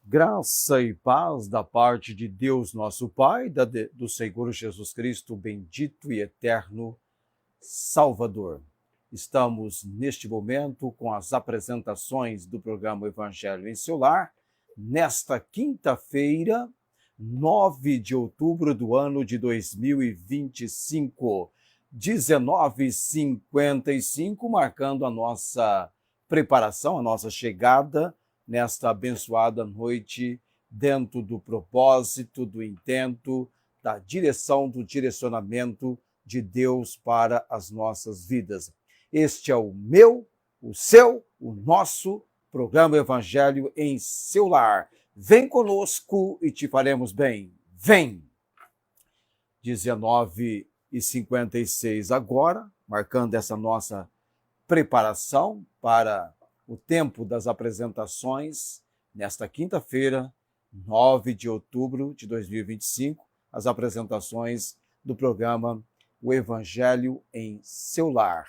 Graça e paz da parte de Deus nosso Pai, do Senhor Jesus Cristo, bendito e eterno Salvador. Estamos neste momento com as apresentações do programa Evangelho em seu Lar, nesta quinta-feira, 9 de outubro do ano de 2025, 19h55, marcando a nossa preparação, a nossa chegada nesta abençoada noite, dentro do propósito, do intento, da direção, do direcionamento de Deus para as nossas vidas. Este é o meu, o seu, o nosso programa Evangelho em seu lar. Vem conosco e te faremos bem. Vem! 19h56 agora, marcando essa nossa preparação para o tempo das apresentações, nesta quinta-feira, 9 de outubro de 2025, as apresentações do programa O Evangelho em seu lar.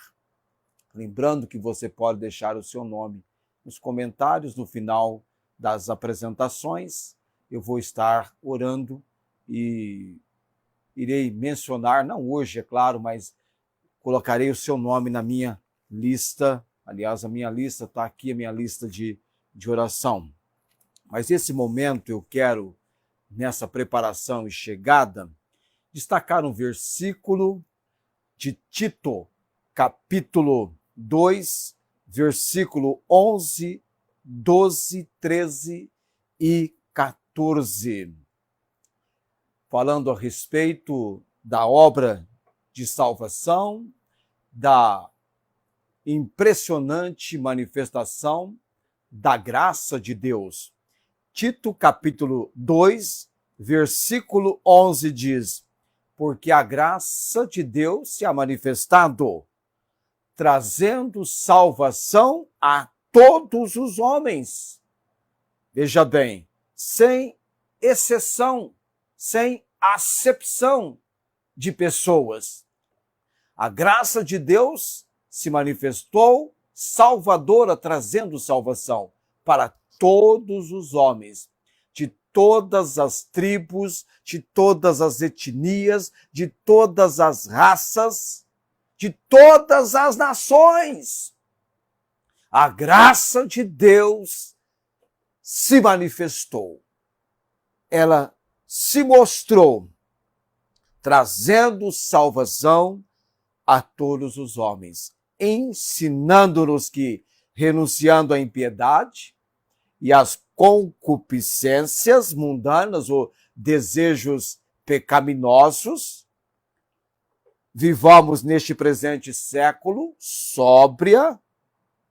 Lembrando que você pode deixar o seu nome nos comentários no final das apresentações. Eu vou estar orando e irei mencionar, não hoje, é claro, mas colocarei o seu nome na minha lista. Aliás, a minha lista está aqui, a minha lista de oração. Mas esse momento eu quero, nessa preparação e chegada, destacar um versículo de Tito, capítulo 2, versículo 11, 12, 13 e 14. Falando a respeito da obra de salvação, da impressionante manifestação da graça de Deus. Tito, capítulo 2, versículo 11 diz: porque a graça de Deus se ha manifestado, trazendo salvação a todos os homens. Veja bem, sem exceção, sem acepção de pessoas. A graça de Deus se manifestou salvadora, trazendo salvação para todos os homens, de todas as tribos, de todas as etnias, de todas as raças, de todas as nações. A graça de Deus se manifestou. Ela se mostrou, trazendo salvação a todos os homens, ensinando-nos que, renunciando à impiedade e às concupiscências mundanas ou desejos pecaminosos, vivamos neste presente século sóbria,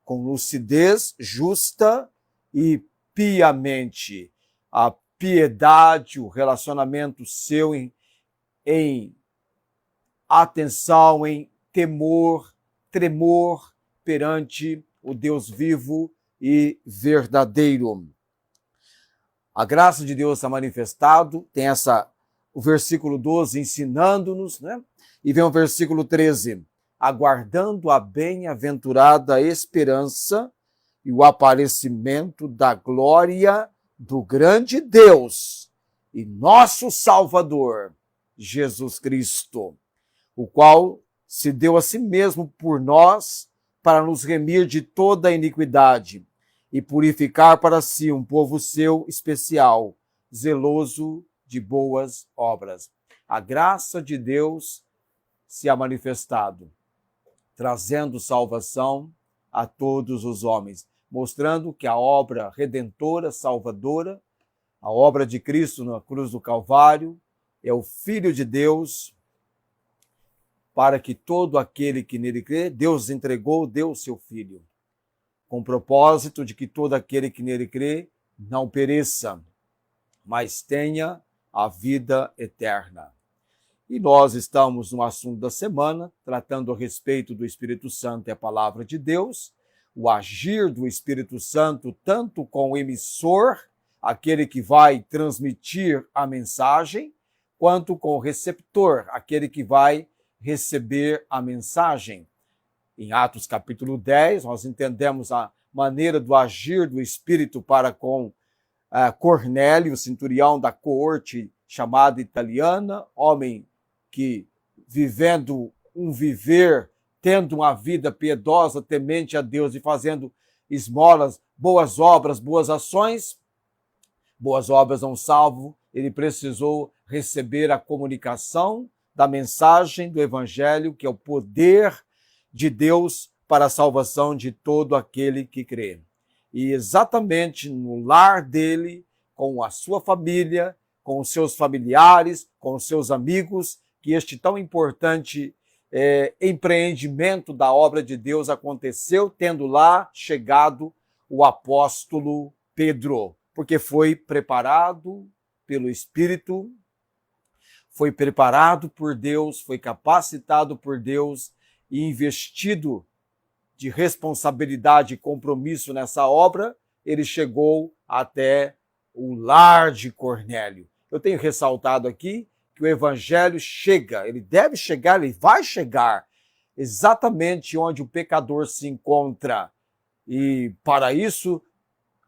com lucidez justa e piamente. A piedade, o relacionamento seu em atenção, em temor, tremor perante o Deus vivo e verdadeiro. A graça de Deus está manifestado, tem o versículo 12 ensinando-nos, né? E vem o versículo 13, aguardando a bem-aventurada esperança e o aparecimento da glória do grande Deus e nosso Salvador, Jesus Cristo, o qual se deu a si mesmo por nós para nos remir de toda a iniquidade e purificar para si um povo seu especial, zeloso de boas obras. A graça de Deus se ha manifestado, trazendo salvação a todos os homens, mostrando que a obra redentora, salvadora, a obra de Cristo na cruz do Calvário, é o Filho de Deus, para que todo aquele que nele crê, Deus entregou, deu o seu Filho, com o propósito de que todo aquele que nele crê não pereça, mas tenha a vida eterna. E nós estamos no assunto da semana, tratando a respeito do Espírito Santo e a palavra de Deus, o agir do Espírito Santo tanto com o emissor, aquele que vai transmitir a mensagem, quanto com o receptor, aquele que vai receber a mensagem. Em Atos capítulo 10, nós entendemos a maneira do agir do Espírito para com Cornélio, centurião da coorte chamada italiana, homem que vivendo um viver, tendo uma vida piedosa, temente a Deus e fazendo esmolas, boas obras, boas ações, boas obras não salvo, ele precisou receber a comunicação da mensagem do Evangelho, que é o poder de Deus para a salvação de todo aquele que crê. E exatamente no lar dele, com a sua família, com os seus familiares, com os seus amigos, que este tão importante empreendimento da obra de Deus aconteceu, tendo lá chegado o apóstolo Pedro, porque foi preparado pelo Espírito, foi preparado por Deus, foi capacitado por Deus e investido de responsabilidade e compromisso nessa obra, ele chegou até o lar de Cornélio. Eu tenho ressaltado aqui que o evangelho chega, ele deve chegar, ele vai chegar exatamente onde o pecador se encontra. E para isso,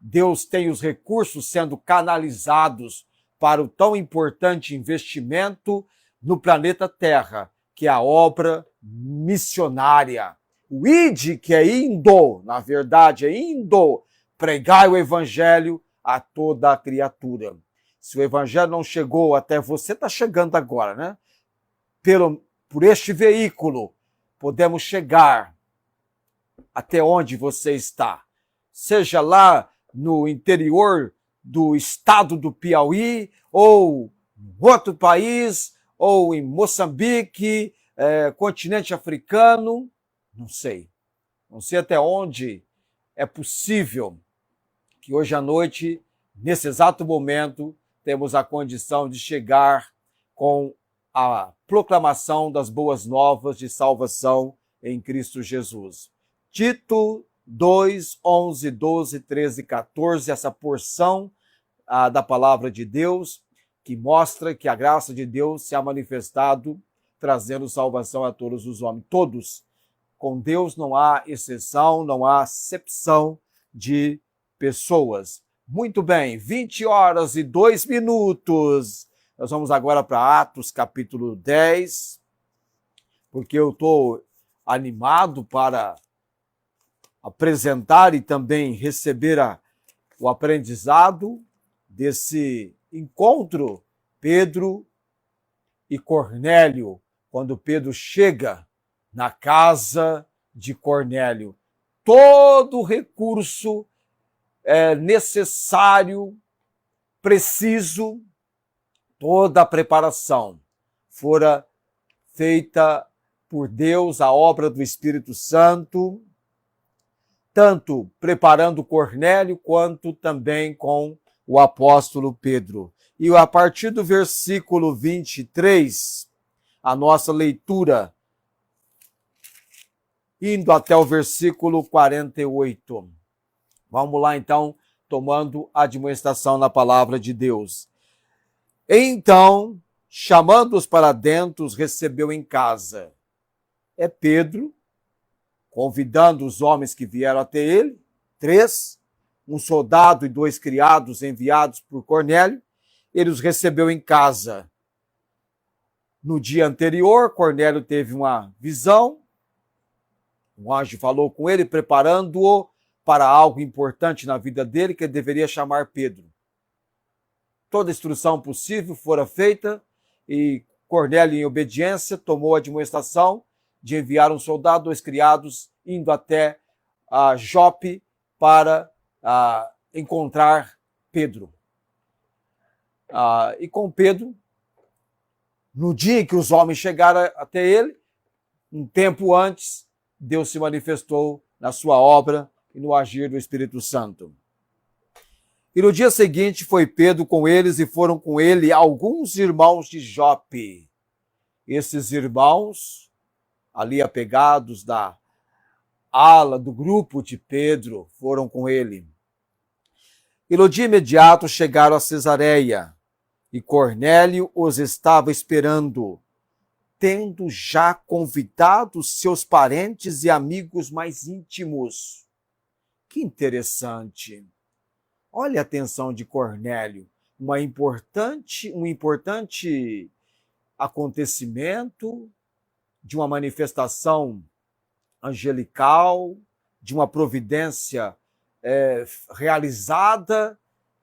Deus tem os recursos sendo canalizados para o tão importante investimento no planeta Terra, que é a obra missionária. O ide, que é indo, na verdade é indo, pregar o evangelho a toda a criatura. Se o evangelho não chegou até você, está chegando agora, né? Por este veículo, podemos chegar até onde você está. Seja lá no interior do estado do Piauí, ou em outro país, ou em Moçambique, continente africano, não sei. Não sei até onde é possível que hoje à noite, nesse exato momento, temos a condição de chegar com a proclamação das boas novas de salvação em Cristo Jesus. Tito 2, 11, 12, 13 e 14, essa porção da palavra de Deus, que mostra que a graça de Deus se ha manifestado, trazendo salvação a todos os homens. Todos. Com Deus não há exceção, não há acepção de pessoas. Muito bem, 20 horas e 2 minutos. Nós vamos agora para Atos capítulo 10, porque eu estou animado para apresentar e também receber o aprendizado desse encontro Pedro e Cornélio, quando Pedro chega na casa de Cornélio. Todo recurso necessário, preciso, toda a preparação fora feita por Deus, a obra do Espírito Santo, tanto preparando Cornélio, quanto também com o apóstolo Pedro. E a partir do versículo 23, a nossa leitura, indo até o versículo 48. Vamos lá, então, tomando a admoestação na palavra de Deus. Então, chamando-os para dentro, os recebeu em casa. É Pedro, convidando os homens que vieram até ele, 3, um soldado e 2 criados enviados por Cornélio, ele os recebeu em casa. No dia anterior, Cornélio teve uma visão, um anjo falou com ele, preparando-o para algo importante na vida dele, que ele deveria chamar Pedro. Toda a instrução possível fora feita e Cornélio, em obediência, tomou a admoestação de enviar um soldado, 2 criados, indo até Jope para encontrar Pedro. E com Pedro, no dia em que os homens chegaram até ele, um tempo antes, Deus se manifestou na sua obra e no agir do Espírito Santo. E no dia seguinte foi Pedro com eles e foram com ele alguns irmãos de Jope. Esses irmãos, ali apegados da ala do grupo de Pedro, foram com ele. E no dia imediato chegaram a Cesareia, e Cornélio os estava esperando, tendo já convidado seus parentes e amigos mais íntimos. Que interessante. Olha a atenção de Cornélio, um importante acontecimento de uma manifestação angelical, de uma providência realizada.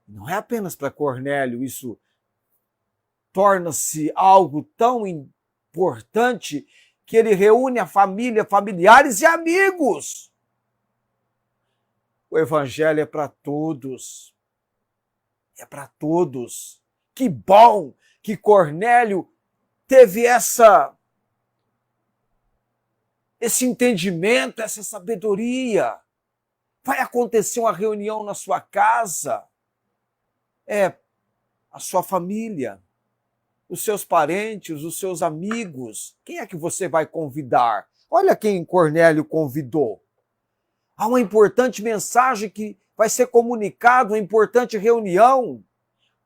Não é apenas para Cornélio, isso torna-se algo tão importante que ele reúne a família, familiares e amigos. O evangelho é para todos. É para todos. Que bom que Cornélio teve esse entendimento, essa sabedoria. Vai acontecer uma reunião na sua casa. A sua família, os seus parentes, os seus amigos. Quem é que você vai convidar? Olha quem Cornélio convidou. Há uma importante mensagem que vai ser comunicada, uma importante reunião.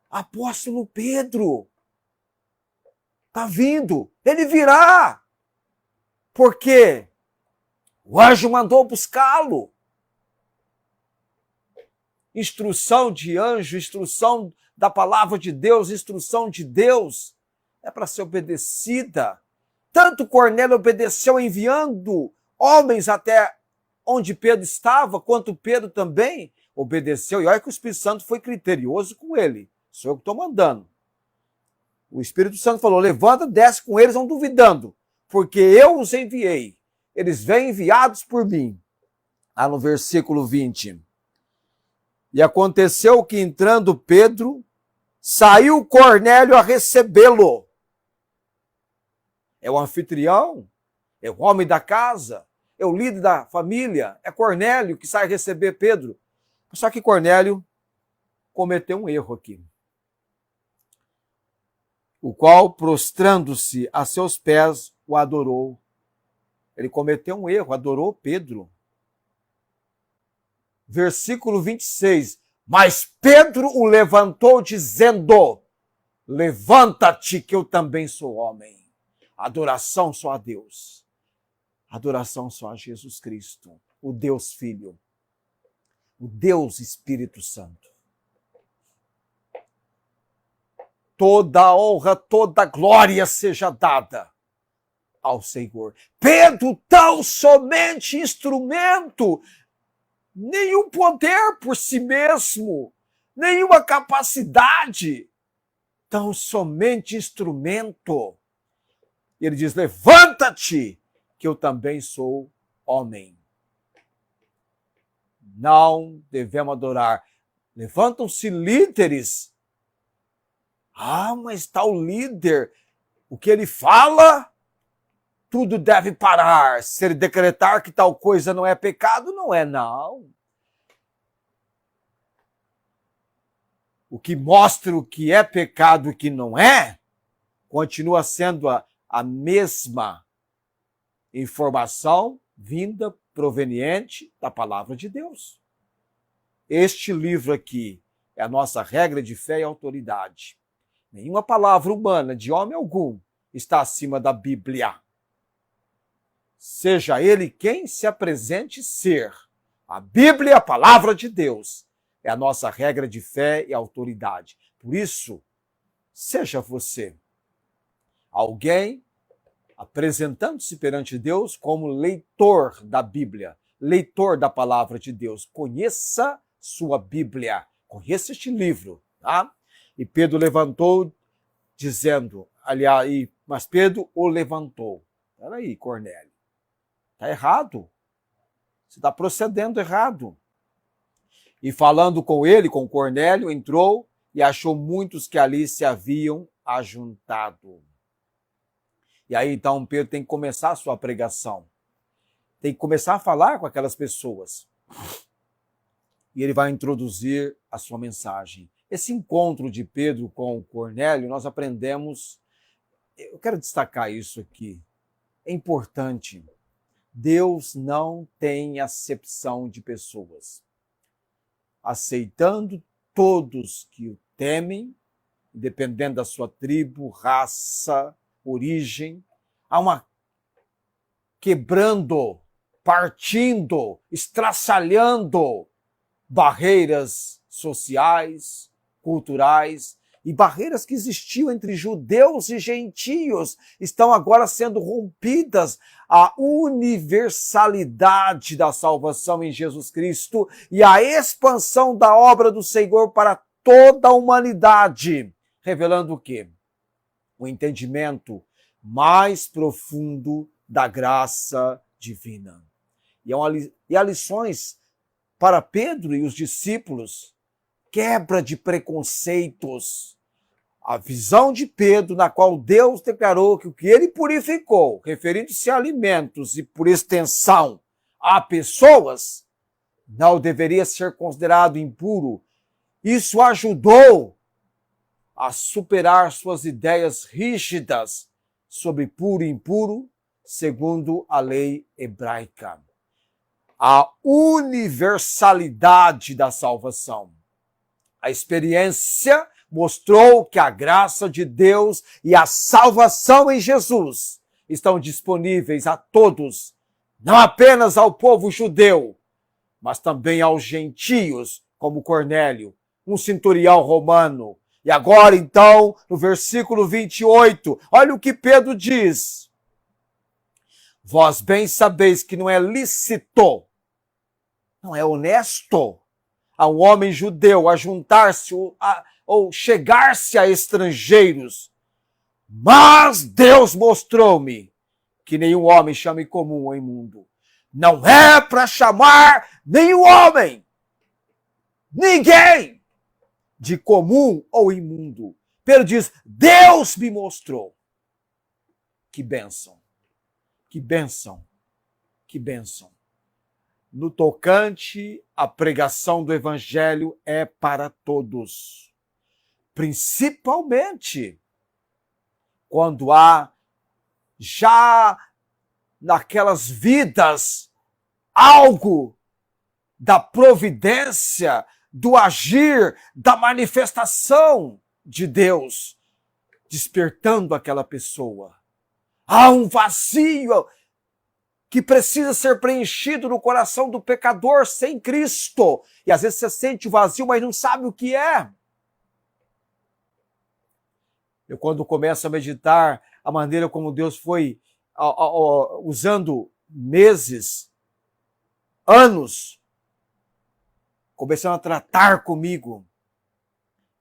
Apóstolo Pedro está vindo, ele virá. Porque o anjo mandou buscá-lo. Instrução de anjo, instrução da palavra de Deus, instrução de Deus é para ser obedecida. Tanto Cornélio obedeceu enviando homens até onde Pedro estava, quanto Pedro também obedeceu. E olha que o Espírito Santo foi criterioso com ele. Sou eu que estou mandando. O Espírito Santo falou, levanta, desce com eles, vão duvidando, porque eu os enviei. Eles vêm enviados por mim. Lá no versículo 20. E aconteceu que entrando Pedro, saiu Cornélio a recebê-lo. É o anfitrião, é o homem da casa, é o líder da família, é Cornélio que sai receber Pedro. Só que Cornélio cometeu um erro aqui. O qual, prostrando-se a seus pés, o adorou. Ele cometeu um erro, adorou Pedro. Versículo 26. Mas Pedro o levantou dizendo, levanta-te que eu também sou homem. Adoração só a Deus. Adoração só a Jesus Cristo, o Deus Filho, o Deus Espírito Santo. Toda honra, toda glória seja dada ao Senhor. Pedro, tão somente instrumento, nenhum poder por si mesmo, nenhuma capacidade, tão somente instrumento. E ele diz, levanta-te, que eu também sou homem. Não devemos adorar. Levantam-se líderes. Mas tal líder, o que ele fala, tudo deve parar. Se ele decretar que tal coisa não é pecado, não é não. O que mostra o que é pecado e o que não é, continua sendo a mesma informação vinda, proveniente da palavra de Deus. Este livro aqui é a nossa regra de fé e autoridade. Nenhuma palavra humana de homem algum está acima da Bíblia. Seja ele quem se apresente ser. A Bíblia, a palavra de Deus, é a nossa regra de fé e autoridade. Por isso, seja você alguém apresentando-se perante Deus como leitor da Bíblia, leitor da palavra de Deus. Conheça sua Bíblia, conheça este livro, tá? E Pedro levantou, dizendo, aliás, mas Pedro o levantou. Peraí, Cornélio, está errado. Você está procedendo errado. E falando com ele, com Cornélio, entrou e achou muitos que ali se haviam ajuntado. E aí, então, Pedro tem que começar a sua pregação. Tem que começar a falar com aquelas pessoas. E ele vai introduzir a sua mensagem. Esse encontro de Pedro com Cornélio, nós aprendemos, eu quero destacar isso aqui, é importante. Deus não tem acepção de pessoas. Aceitando todos que o temem, dependendo da sua tribo, raça, origem, há uma quebrando, partindo, estraçalhando barreiras sociais, culturais e barreiras que existiam entre judeus e gentios estão agora sendo rompidas. A universalidade da salvação em Jesus Cristo e a expansão da obra do Senhor para toda a humanidade, revelando o quê? O entendimento mais profundo da graça divina. E há lições para Pedro e os discípulos, quebra de preconceitos. A visão de Pedro, na qual Deus declarou que o que ele purificou, referindo-se a alimentos e, por extensão, a pessoas, não deveria ser considerado impuro. Isso ajudou a superar suas ideias rígidas sobre puro e impuro, segundo a lei hebraica. A universalidade da salvação. A experiência mostrou que a graça de Deus e a salvação em Jesus estão disponíveis a todos, não apenas ao povo judeu, mas também aos gentios, como Cornélio, um centurião romano. E agora, então, no versículo 28, olha o que Pedro diz. Vós bem sabeis que não é lícito, não é honesto a um homem judeu a juntar-se ou chegar-se a estrangeiros. Mas Deus mostrou-me que nenhum homem chame comum ou imundo. Não é para chamar nenhum homem, ninguém, de comum ou imundo. Pedro diz, Deus me mostrou. Que bênção, que bênção, que bênção. No tocante, a pregação do evangelho é para todos. Principalmente quando há já naquelas vidas algo da providência, do agir, da manifestação de Deus, despertando aquela pessoa. Há um vazio que precisa ser preenchido no coração do pecador sem Cristo. E às vezes você sente o vazio, mas não sabe o que é. Eu, quando começo a meditar a maneira como Deus foi usando meses, anos, começando a tratar comigo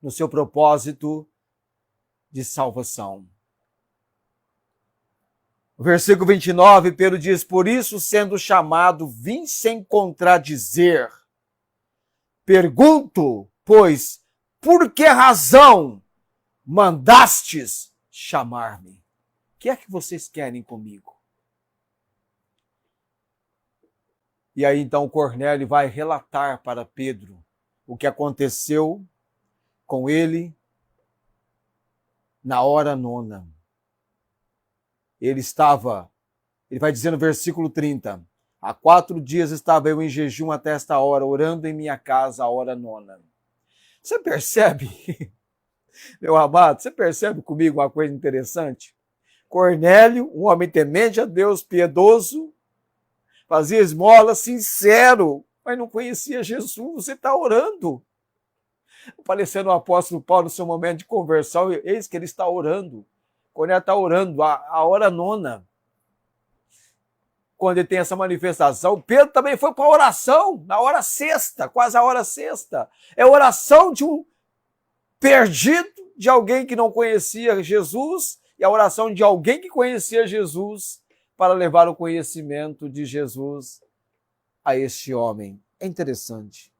no seu propósito de salvação. O versículo 29, Pedro diz, por isso, sendo chamado, vim sem contradizer. Pergunto, pois, por que razão mandastes chamar-me? O que é que vocês querem comigo? E aí então Cornélio vai relatar para Pedro o que aconteceu com ele na hora nona. Ele vai dizer no versículo 30, há 4 dias estava eu em jejum até esta hora, orando em minha casa a hora nona. Você percebe, meu amado, você percebe comigo uma coisa interessante? Cornélio, um homem temente a Deus, piedoso, fazia esmola, sincero, mas não conhecia Jesus. Você está orando. Parecendo o apóstolo Paulo no seu momento de conversão, eis que ele está orando. Cornélio está orando a hora nona. Quando ele tem essa manifestação, Pedro também foi para a oração, na hora sexta, quase a hora sexta. É a oração de um perdido, de alguém que não conhecia Jesus, e a oração de alguém que conhecia Jesus, para levar o conhecimento de Jesus a este homem. É interessante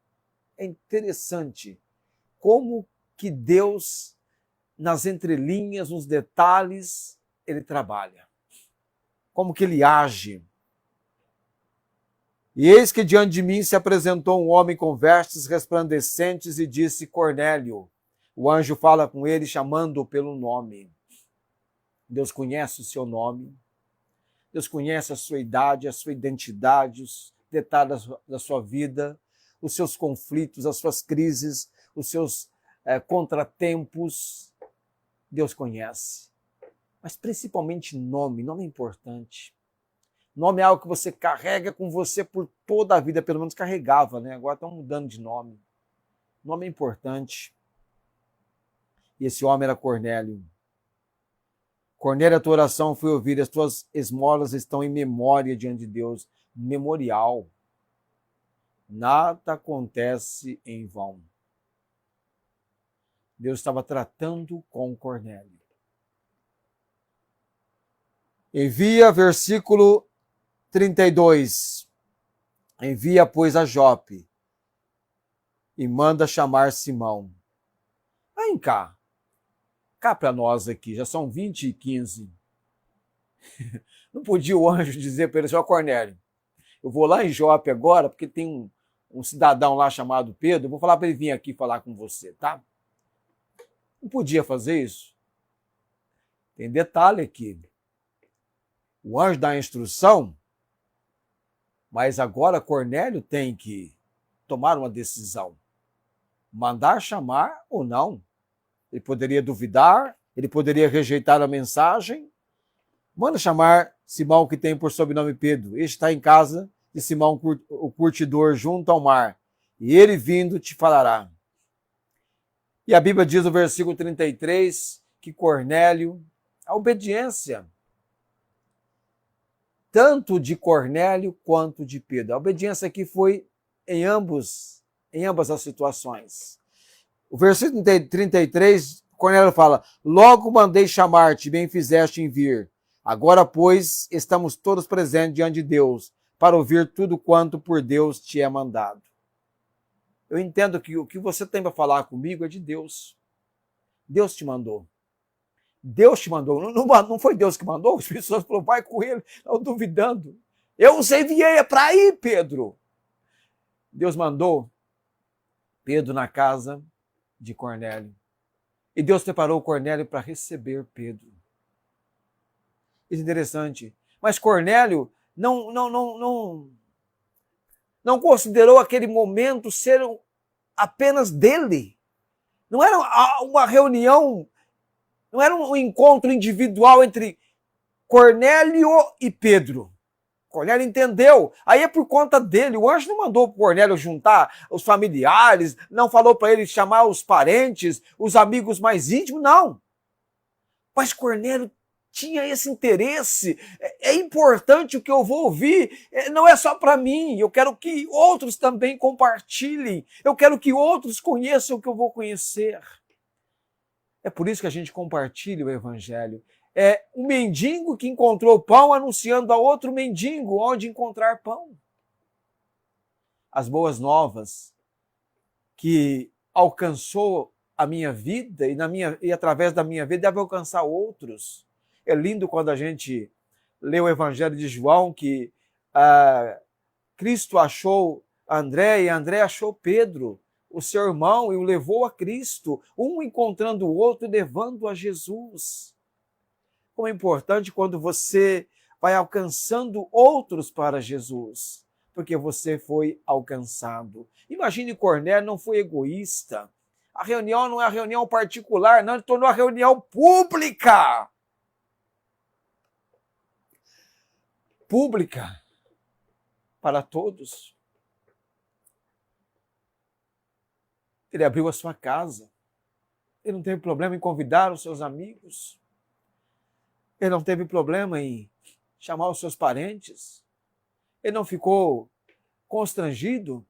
como que Deus, nas entrelinhas, nos detalhes, ele trabalha. Como que ele age. E eis que diante de mim se apresentou um homem com vestes resplandecentes e disse, Cornélio. O anjo fala com ele, chamando-o pelo nome. Deus conhece o seu nome. Deus conhece a sua idade, a sua identidade, os detalhes da sua vida, os seus conflitos, as suas crises, os seus contratempos. Deus conhece. Mas principalmente nome. Nome é importante. Nome é algo que você carrega com você por toda a vida. Pelo menos carregava, né? Agora estão mudando de nome. nome importante. E esse homem era Cornélio. Cornélio, a tua oração foi ouvida, as tuas esmolas estão em memória diante de Deus. Memorial. Nada acontece em vão. Deus estava tratando com Cornélio. Envia, versículo 32. Envia, pois, a Jope e manda chamar Simão. Vem cá para nós aqui, já são 20h15. Não podia o anjo dizer para ele, senhor Cornélio, eu vou lá em Jope agora, porque tem um cidadão lá chamado Pedro, eu vou falar para ele vir aqui falar com você, tá? Não podia fazer isso. Tem detalhe aqui. O anjo dá a instrução, mas agora Cornélio tem que tomar uma decisão. Mandar chamar ou não. Ele poderia duvidar, ele poderia rejeitar a mensagem. Manda chamar Simão, que tem por sobrenome Pedro. Este está em casa de Simão, o curtidor, junto ao mar. E ele vindo te falará. E a Bíblia diz no versículo 33 que Cornélio, a obediência, tanto de Cornélio quanto de Pedro. A obediência aqui foi em ambas as situações. O versículo 33, Cornélio fala, logo mandei chamar-te, bem fizeste em vir. Agora, pois, estamos todos presentes diante de Deus, para ouvir tudo quanto por Deus te é mandado. Eu entendo que o que você tem para falar comigo é de Deus. Deus te mandou. Deus te mandou. Não foi Deus que mandou? As pessoas falaram, vai com ele, não duvidando. Eu os enviei para ir, Pedro. Deus mandou Pedro na casa de Cornélio. E Deus preparou Cornélio para receber Pedro. Isso é interessante. Mas Cornélio não considerou aquele momento ser apenas dele. Não era uma reunião, não era um encontro individual entre Cornélio e Pedro. Cornélio entendeu. Aí é por conta dele. O anjo não mandou o Cornélio juntar os familiares, não falou para ele chamar os parentes, os amigos mais íntimos, não. Mas Cornélio tinha esse interesse. É importante o que eu vou ouvir. Não é só para mim. Eu quero que outros também compartilhem. Eu quero que outros conheçam o que eu vou conhecer. É por isso que a gente compartilha o evangelho. É um mendigo que encontrou pão anunciando a outro mendigo onde encontrar pão. As boas novas que alcançou a minha vida e através da minha vida deve alcançar outros. É lindo quando a gente lê o Evangelho de João que Cristo achou André e André achou Pedro, o seu irmão, e o levou a Cristo, um encontrando o outro e levando a Jesus. Como é importante quando você vai alcançando outros para Jesus, porque você foi alcançado. Imagine Cornélio não foi egoísta. A reunião não é a reunião particular, não, ele tornou a reunião pública. Pública para todos. Ele abriu a sua casa. Ele não teve problema em convidar os seus amigos. Ele não teve problema em chamar os seus parentes. Ele não ficou constrangido.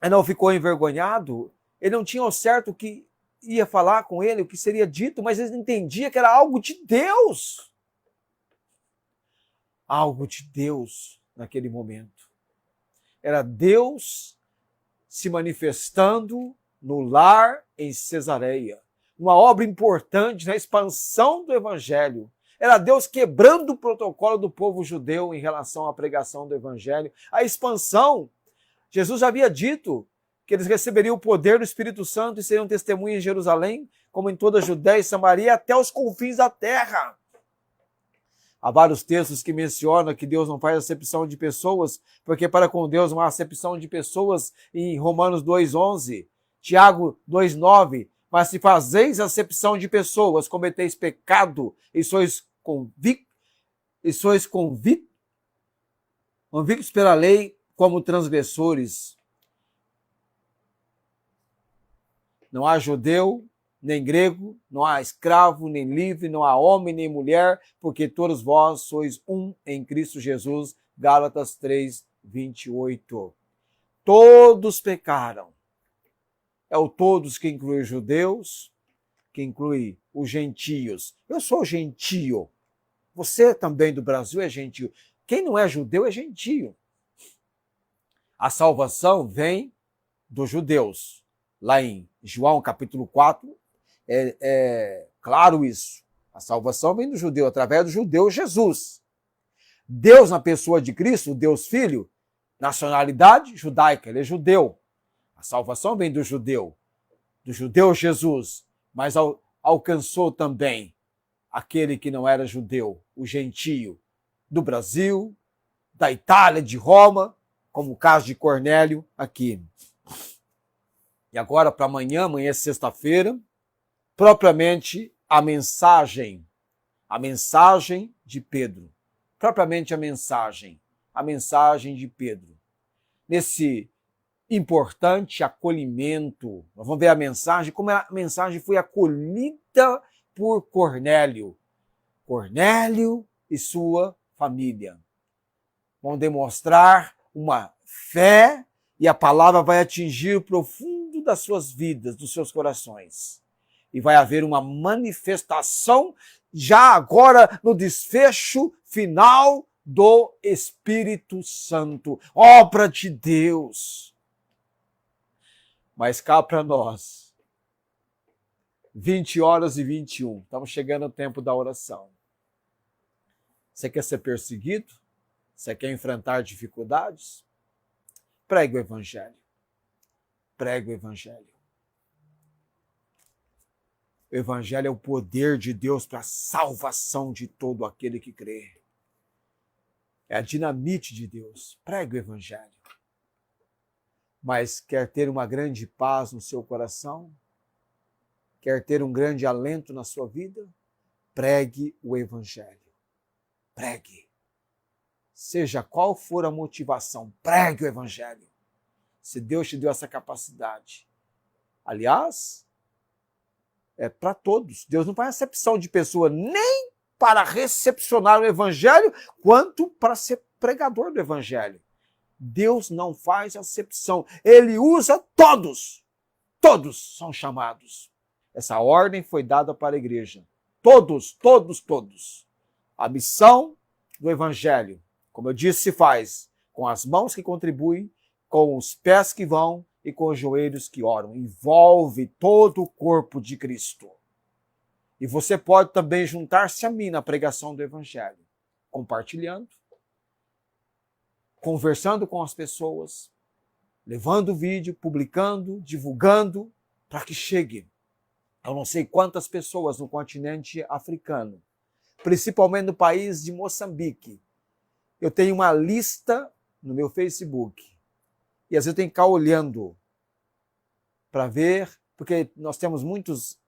Ele não ficou envergonhado. Ele não tinha ao certo o que ia falar com ele, o que seria dito, mas ele entendia que era algo de Deus. Algo de Deus naquele momento. Era Deus se manifestando no lar em Cesareia. Uma obra importante na expansão do evangelho. Era Deus quebrando o protocolo do povo judeu em relação à pregação do evangelho. A expansão, Jesus havia dito que eles receberiam o poder do Espírito Santo e seriam testemunhas em Jerusalém, como em toda a Judéia e Samaria, até os confins da terra. Há vários textos que mencionam que Deus não faz acepção de pessoas, porque para com Deus não há acepção de pessoas, em Romanos 2,11, Tiago 2,9, mas se fazeis acepção de pessoas, cometeis pecado e sois convictos pela lei como transgressores. Não há judeu, nem grego, não há escravo, nem livre, não há homem, nem mulher, porque todos vós sois um em Cristo Jesus. Gálatas 3, 28. Todos pecaram. É o todos que inclui os judeus, que inclui os gentios. Eu sou gentio. Você também do Brasil é gentio. Quem não é judeu é gentio. A salvação vem dos judeus. Lá em João capítulo 4, é claro isso. A salvação vem do judeu, através do judeu Jesus. Deus na pessoa de Cristo, Deus Filho, nacionalidade judaica, ele é judeu. A salvação vem do judeu Jesus, mas alcançou também aquele que não era judeu, o gentio, do Brasil, da Itália, de Roma, como o caso de Cornélio aqui. E agora para amanhã é sexta-feira, propriamente a mensagem de Pedro. Propriamente a mensagem de Pedro. Nesse importante acolhimento, nós vamos ver a mensagem, como a mensagem foi acolhida por Cornélio. Cornélio e sua família vão demonstrar uma fé e a palavra vai atingir o profundo das suas vidas, dos seus corações. E vai haver uma manifestação já agora no desfecho final do Espírito Santo. Obra de Deus. Mas cá para nós, 20h21, estamos chegando ao tempo da oração. Você quer ser perseguido? Você quer enfrentar dificuldades? Pregue o Evangelho. Pregue o Evangelho. O Evangelho é o poder de Deus para a salvação de todo aquele que crê. É a dinamite de Deus. Pregue o Evangelho. Mas quer ter uma grande paz no seu coração? Quer ter um grande alento na sua vida? Pregue o Evangelho. Pregue. Seja qual for a motivação, pregue o Evangelho. Se Deus te deu essa capacidade. Aliás, é para todos. Deus não faz acepção de pessoa nem para recepcionar o Evangelho, quanto para ser pregador do Evangelho. Deus não faz acepção. Ele usa todos. Todos são chamados. Essa ordem foi dada para a igreja. Todos, todos, todos. A missão do Evangelho, como eu disse, se faz com as mãos que contribuem, com os pés que vão e com os joelhos que oram. Envolve todo o corpo de Cristo. E você pode também juntar-se a mim na pregação do Evangelho, compartilhando, conversando com as pessoas, levando vídeo, publicando, divulgando, para que chegue a não sei quantas pessoas no continente africano, principalmente no país de Moçambique. Eu tenho uma lista no meu Facebook e às vezes eu tenho que ficar olhando para ver, porque nós temos muitos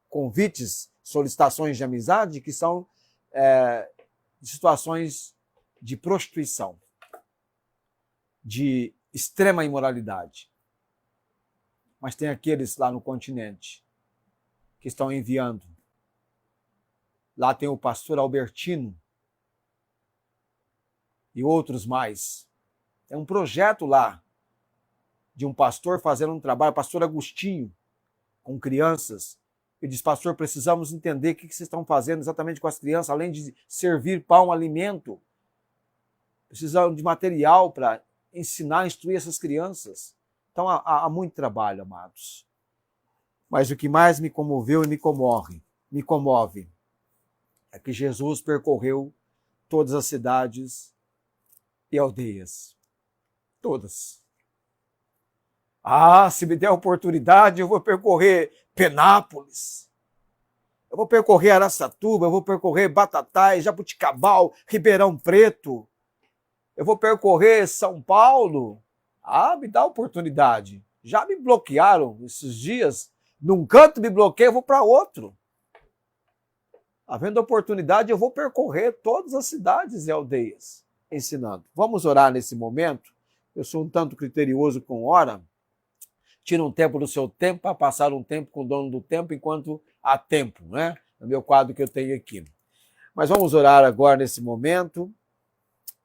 convites, solicitações de amizade que são situações de prostituição, de extrema imoralidade. Mas tem aqueles lá no continente que estão enviando. Lá tem o pastor Albertino e outros mais. É um projeto lá de um pastor fazendo um trabalho, pastor Agostinho, com crianças. Ele diz, pastor, precisamos entender o que vocês estão fazendo exatamente com as crianças, além de servir pão, alimento. Precisam de material para ensinar, instruir essas crianças. Então há muito trabalho, amados. Mas o que mais me comoveu e me comove, é que Jesus percorreu todas as cidades e aldeias. Todas. Ah, se me der a oportunidade, eu vou percorrer Penápolis. Eu vou percorrer Araçatuba, eu vou percorrer Batatais, Jabuticabal, Ribeirão Preto. Eu vou percorrer São Paulo. Ah, me dá a oportunidade. Já me bloquearam esses dias. Num canto me bloqueia, eu vou para outro. Havendo oportunidade, eu vou percorrer todas as cidades e aldeias, ensinando. Vamos orar nesse momento? Eu sou um tanto criterioso com hora. Tira um tempo do seu tempo para passar um tempo com o dono do tempo enquanto há tempo, né? No meu quadro que eu tenho aqui. Mas vamos orar agora nesse momento.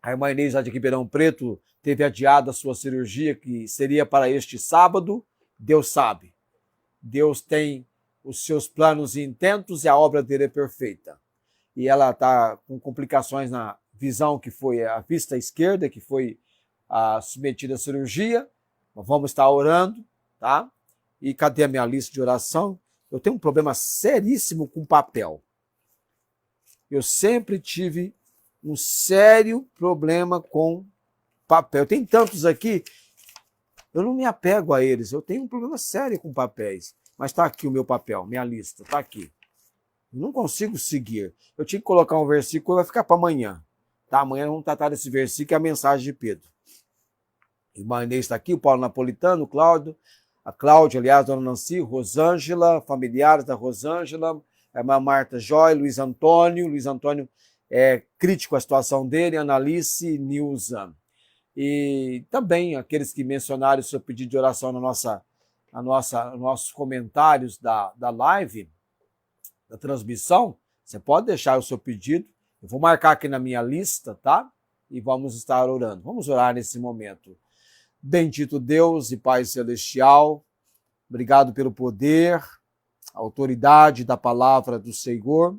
A irmã Inês lá de Ribeirão Preto teve adiada a sua cirurgia, que seria para este sábado. Deus sabe. Deus tem os seus planos e intentos e a obra dele é perfeita. E ela está com complicações na visão, que foi a vista esquerda, que foi submetida à cirurgia. Vamos estar orando, tá? E cadê a minha lista de oração? Eu tenho um problema seríssimo com papel. Eu sempre tive um sério problema com papel. Tem tantos aqui, eu não me apego a eles. Eu tenho um problema sério com papéis. Mas está aqui o meu papel, minha lista, está aqui. Eu não consigo seguir. Eu tinha que colocar um versículo, vai ficar para amanhã. Tá? Amanhã vamos tratar desse versículo, que é a mensagem de Pedro. Irmã Inês está aqui, o Paulo Napolitano, o Cláudio, a Cláudia, aliás, Dona Nancy, Rosângela, familiares da Rosângela, a irmã Marta Joy, Luiz Antônio é crítico à situação dele, Analice, Nilza. E também aqueles que mencionaram o seu pedido de oração nos nossos comentários da live, da transmissão, você pode deixar o seu pedido, eu vou marcar aqui na minha lista, tá? E vamos estar orando. Vamos orar nesse momento. Bendito Deus e Pai Celestial, obrigado pelo poder, autoridade da palavra do Senhor,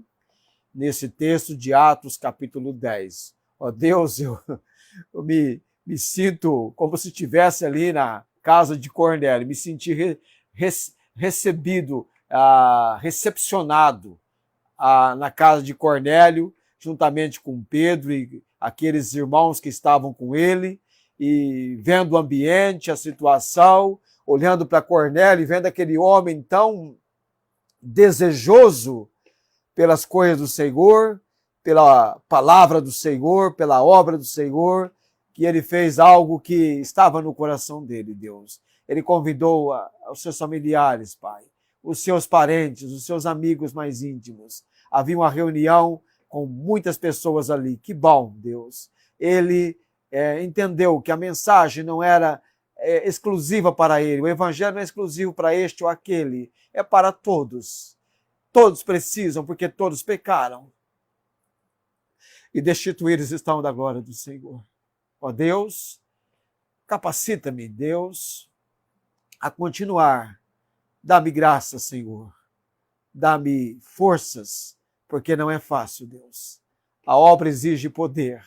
nesse texto de Atos, capítulo 10. Ó Deus, eu me sinto como se estivesse ali na casa de Cornélio, me senti recebido, recepcionado na casa de Cornélio, juntamente com Pedro e aqueles irmãos que estavam com ele, e vendo o ambiente, a situação, olhando para Cornélio e vendo aquele homem tão desejoso pelas coisas do Senhor, pela palavra do Senhor, pela obra do Senhor, que ele fez algo que estava no coração dele, Deus. Ele convidou os seus familiares, Pai, os seus parentes, os seus amigos mais íntimos. Havia uma reunião com muitas pessoas ali. Que bom, Deus. Ele entendeu que a mensagem não era exclusiva para ele, o evangelho não é exclusivo para este ou aquele, é para todos. Todos precisam, porque todos pecaram e destituídos estão da glória do Senhor. Ó Deus, capacita-me, Deus, a continuar. Dá-me graça, Senhor. Dá-me forças, porque não é fácil, Deus. A obra exige poder,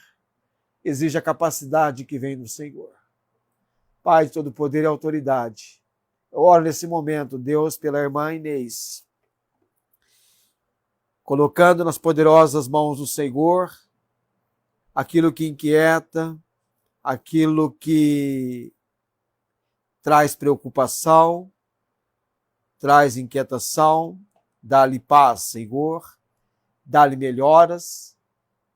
exige a capacidade que vem do Senhor. Pai de todo poder e autoridade, eu oro nesse momento, Deus, pela irmã Inês, colocando nas poderosas mãos do Senhor aquilo que inquieta, aquilo que traz preocupação, traz inquietação, dá-lhe paz, Senhor, dá-lhe melhoras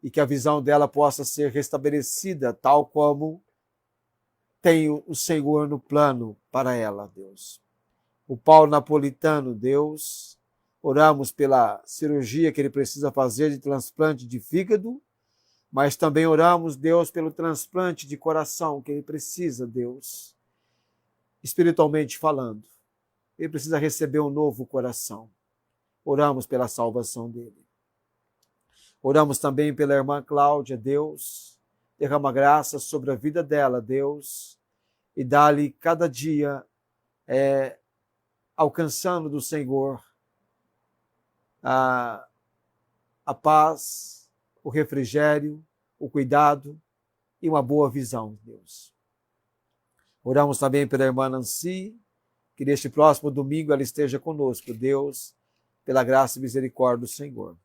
e que a visão dela possa ser restabelecida tal como tem o Senhor no plano para ela, Deus. O Paulo Napolitano, Deus, oramos pela cirurgia que ele precisa fazer de transplante de fígado, mas também oramos, Deus, pelo transplante de coração que ele precisa, Deus, espiritualmente falando. Ele precisa receber um novo coração. Oramos pela salvação dele. Oramos também pela irmã Cláudia, Deus, derrama graça sobre a vida dela, Deus, e dá-lhe cada dia alcançando do Senhor a paz, o refrigério, o cuidado e uma boa visão, Deus. Oramos também pela irmã Nancy, que neste próximo domingo ela esteja conosco, Deus, pela graça e misericórdia do Senhor.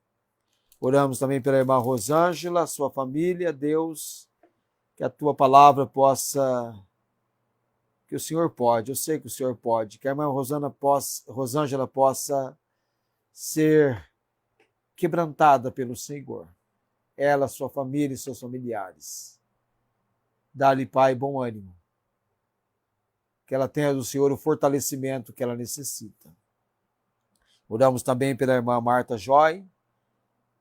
Oramos também pela irmã Rosângela, sua família, Deus, que a tua palavra possa, que o Senhor pode, eu sei que o Senhor pode, que a irmã Rosângela possa ser quebrantada pelo Senhor. Ela, sua família e seus familiares. Dá-lhe, Pai, bom ânimo. Que ela tenha do Senhor o fortalecimento que ela necessita. Oramos também pela irmã Marta Joy,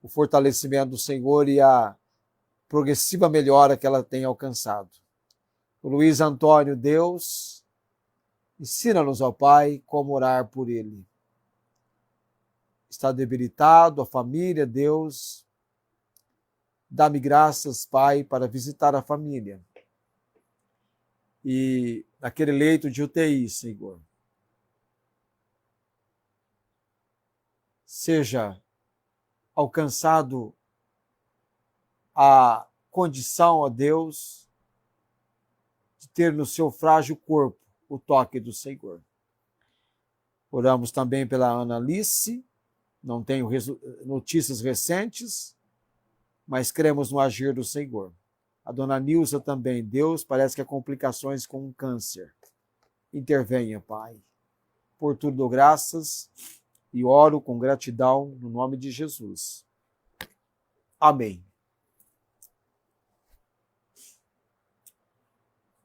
o fortalecimento do Senhor e a progressiva melhora que ela tem alcançado. O Luiz Antônio, Deus, Ensina-nos, ó Pai, como orar por ele. Está debilitado, a família, Deus. Dá-me graças, Pai, para visitar a família. E naquele leito de UTI, Senhor, seja alcançado a condição, ó Deus, de ter no seu frágil corpo o toque do Senhor. Oramos também pela Ana Alice, não tenho notícias recentes, mas cremos no agir do Senhor. A dona Nilza também, Deus, parece que há complicações com o câncer. Intervenha, Pai. Por tudo dou graças e oro com gratidão no nome de Jesus. Amém.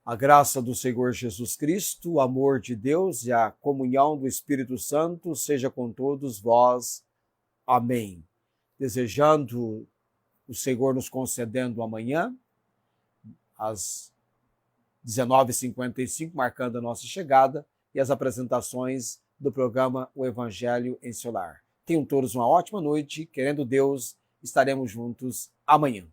A graça do Senhor Jesus Cristo, o amor de Deus e a comunhão do Espírito Santo seja com todos vós. Amém. Desejando o Senhor nos concedendo amanhã, às 19h55, marcando a nossa chegada, e as apresentações do programa O Evangelho em Seu Lar. Tenham todos uma ótima noite. Querendo Deus, estaremos juntos amanhã.